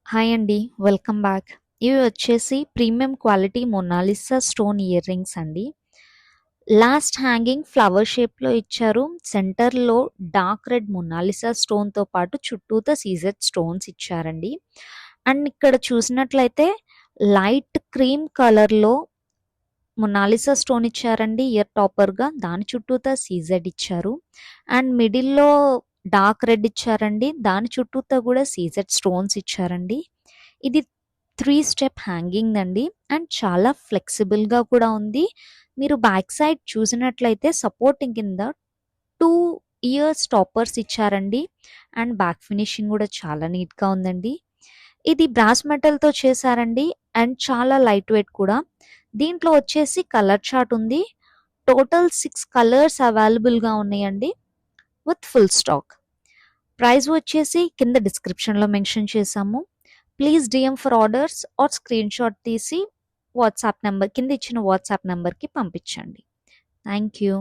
Hi అండి. Welcome back. ఇవి వచ్చేసి premium quality Mona Lisa stone ear rings అండి. లాస్ట్ హ్యాంగింగ్ ఫ్లవర్ షేప్‌లో ఇచ్చారు. సెంటర్‌లో డార్క్ రెడ్ మొనాలిసా స్టోన్‌తో పాటు చుట్టూతా సీజెడ్ స్టోన్స్ ఇచ్చారండి. అండ్ ఇక్కడ చూసినట్లయితే లైట్ క్రీమ్ కలర్‌లో మొనాలిసా స్టోన్ ఇచ్చారండి ఇయర్ టాపర్‌గా. దాని చుట్టూతా సీజెడ్ ఇచ్చారు. అండ్ మిడిల్‌లో డార్క్ రెడ్ ఇచ్చారండి. దాని చుట్టూతా కూడా సీజెడ్ స్టోన్స్ ఇచ్చారండి. ఇది 3 స్టెప్ హ్యాంగింగ్ అండి. అండ్ చాలా ఫ్లెక్సిబుల్‌గా కూడా ఉంది. మీరు బ్యాక్ సైడ్ చూసినట్లయితే సపోర్టింగ్ కింద 2 ఇయర్ స్టాపర్స్ ఇచ్చారండి. అండ్ బ్యాక్ ఫినిషింగ్ కూడా చాలా నీట్‌గా ఉందండి. ఇది బ్రాస్ మెటల్‌తో చేశారండి. అండ్ చాలా లైట్ వెయిట్ కూడా. దీంట్లో వచ్చేసి కలర్ చార్ట్ ఉంది. టోటల్ 6 కలర్స్ అవైలబుల్‌గా ఉన్నాయండి. With full stock. ప్రైస్ వచ్చేసి కింద డిస్క్రిప్షన్‌లో మెన్షన్ చేశాము. Please DM for orders or screenshot తీసి వాట్సాప్ నంబర్ కింద ఇచ్చిన వాట్సాప్ నంబర్‌కి పంపించండి. Thank you.